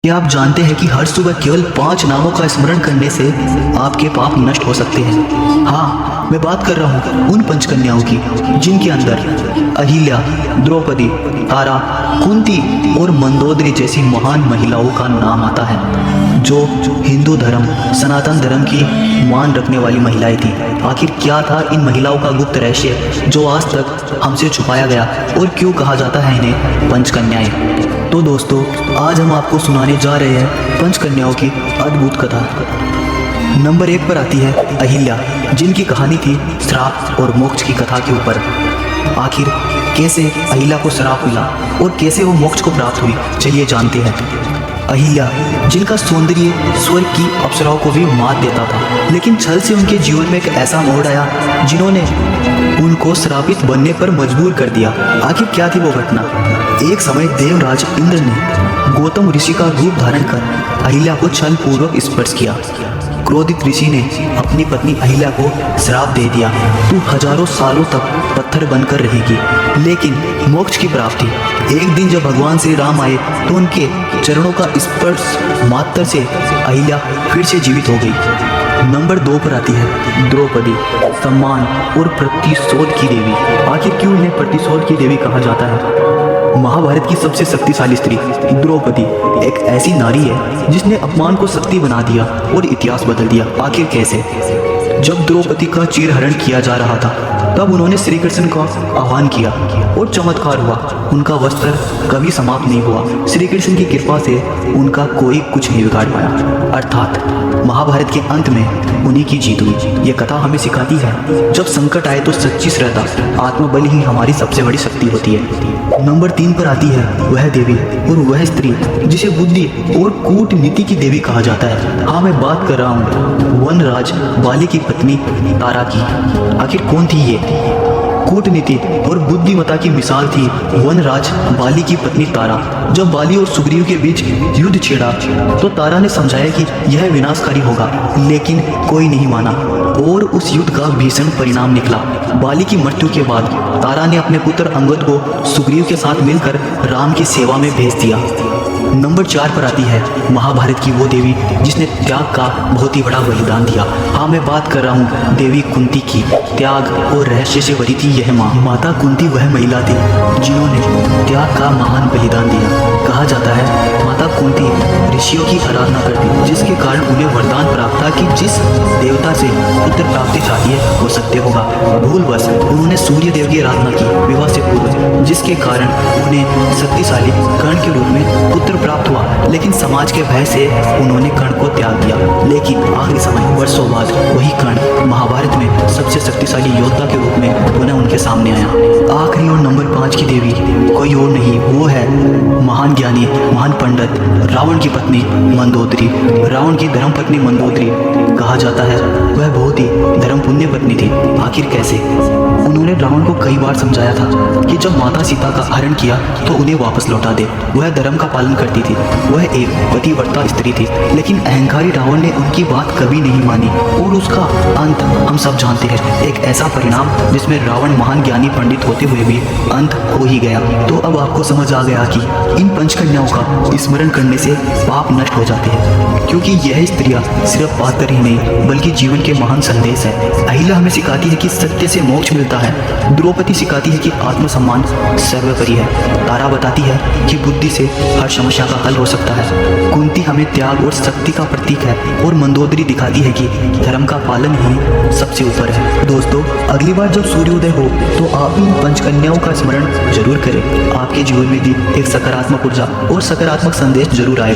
क्या आप जानते हैं कि हर सुबह केवल 5 नामों का स्मरण करने से आपके पाप नष्ट हो सकते हैं। हाँ, मैं बात कर रहा हूँ उन पंचकन्याओं की जिनके अंदर अहिल्या, द्रौपदी, तारा, कुंती और मंदोदरी जैसी महान महिलाओं का नाम आता है, जो हिंदू धर्म, सनातन धर्म की मान रखने वाली महिलाएं थी। आखिर क्या था इन महिलाओं का गुप्त रहस्य जो आज तक हमसे छुपाया गया, और क्यों कहा जाता है इन्हें पंचकन्याएं? तो दोस्तों, आज हम आपको सुनाने जा रहे हैं पंचकन्याओं की अद्भुत कथा। नंबर 1 पर आती है अहिल्या, जिनकी कहानी थी श्राप और मोक्ष की कथा के ऊपर। आखिर कैसे अहिल्या को श्राप मिला और कैसे वो मोक्ष को प्राप्त हुई, चलिए जानते हैं। अहिल्या, जिनका सौंदर्य स्वर्ग की अप्सराओं को भी मात देता था, लेकिन छल से उनके जीवन में एक ऐसा मोड़ आया जिन्होंने उनको श्रापित बनने पर मजबूर कर दिया। आखिर क्या थी वो घटना? एक समय देवराज इंद्र ने गौतम ऋषि का रूप धारण कर अहिल्या को छल पूर्वक स्पर्श किया। क्रोधित ऋषि ने अपनी पत्नी अहिल्या को श्राप दे दिया, तू हजारों सालों तक पत्थर बनकर रहेगी, लेकिन मोक्ष की प्राप्ति। एक दिन जब भगवान श्री राम आए तो उनके चरणों का स्पर्श मात्र से अहिल्या फिर से जीवित हो गई। नंबर 2 पर आती है द्रौपदी, सम्मान और प्रतिशोध की देवी। आखिर क्यों इन्हें प्रतिशोध की देवी कहा जाता है? महाभारत की सबसे शक्तिशाली स्त्री द्रौपदी एक ऐसी नारी है जिसने अपमान को शक्ति बना दिया और इतिहास बदल दिया। आखिर कैसे? जब द्रौपदी का चीरहरण किया जा रहा था तब उन्होंने श्री कृष्ण का आह्वान किया और चमत्कार हुआ। उनका वस्त्र कभी समाप्त नहीं हुआ। श्री कृष्ण की कृपा से उनका कोई कुछ नहीं बिगाड़ पाया, अर्थात महाभारत के अंत में उन्हीं की जीत हुई। ये कथा हमें सिखाती है, जब संकट आए तो सच्ची श्रद्धा, आत्मबल ही हमारी सबसे बड़ी शक्ति होती है। नंबर 3 पर आती है वह देवी और वह स्त्री जिसे बुद्धि और कूटनीति की देवी कहा जाता है। हाँ, मैं बात कर रहा हूँ वनराज बाली की पत्नी तारा की। आखिर कौन थी ये? कूटनीति और बुद्धिमता की मिसाल थी वनराज बाली की पत्नी तारा। जब बाली और सुग्रीव के बीच युद्ध छिड़ा तो तारा ने समझाया कि यह विनाशकारी होगा, लेकिन कोई नहीं माना और उस युद्ध का भीषण परिणाम निकला। बाली की मृत्यु के बाद तारा ने अपने पुत्र अंगद को सुग्रीव के साथ मिलकर राम की सेवा में भेज दिया। नंबर 4 पर आती है महाभारत की वो देवी जिसने त्याग का बहुत ही बड़ा बलिदान दिया। हाँ, मैं बात कर रहा हूँ देवी कुंती की। त्याग और रहस्य से भरी थी यह माँ। माता कुंती वह महिला थी जिन्होंने त्याग का महान बलिदान दिया। कहा जाता है माता कुंती ऋषियों की आराधना करती, जिसके कारण उन्हें वरदान प्राप्त था कि जिस देवता से पुत्र प्राप्ति चाहिए वो सत्य होगा। भूलवश उन्होंने सूर्य देव की आराधना की विवाह से पूर्व, जिसके कारण उन्हें शक्तिशाली कर्ण के रूप में पुत्र प्राप्त हुआ, लेकिन समाज के भय से उन्होंने कर्ण को त्याग दिया। लेकिन आखिरी समय वर्षों बाद वही कर्ण महाभारत में सबसे शक्तिशाली योद्धा के रूप में पुनः उनके सामने आया। आखिरी और नंबर 5 की देवी कोई और नहीं, वो है महान ज्ञानी, महान पंडित, रावण की पत्नी मंदोदरी। रावण की धर्मपत्नी मंदोदरी कहा जाता है वह बहुत ही धर्म पुण्य पत्नी थी। आखिर कैसे? उन्होंने रावण को कई बार समझाया था कि जब माता सीता का हरण किया तो उन्हें वापस लौटा दे। वह धर्म का पालन करती थी, वह एक पतिव्रता स्त्री थी, लेकिन अहंकारी रावण ने उनकी बात कभी नहीं मानी और उसका अंत हम सब जानते हैं। एक ऐसा परिणाम जिसमें रावण महान ज्ञानी पंडित होते हुए भी अंत हो ही गया। तो अब आपको समझ आ गया कि इन पंचकन्याओं का स्मरण करने से पाप नष्ट हो जाते हैं, क्योंकि यह स्त्रियां सिर्फ पात्र ही नहीं बल्कि जीवन के महान संदेश है। अहिल्या हमें सिखाती है कि सत्य से मोक्ष मिलता है। द्रौपदी सिखाती है कि आत्मसम्मान सर्वोपरि है। तारा बताती है कि बुद्धि से हर समस्या का हल हो सकता है। कुंती हमें त्याग और शक्ति का प्रतीक है और मंदोदरी दिखाती है कि धर्म का पालन ही सबसे ऊपर है। दोस्तों, अगली बार जब सूर्योदय हो तो आप इन पंचकन्याओं का स्मरण जरूर करें। आपके जीवन में भी एक सकारात्मक ऊर्जा और सकारात्मक संदेश जरूर आए।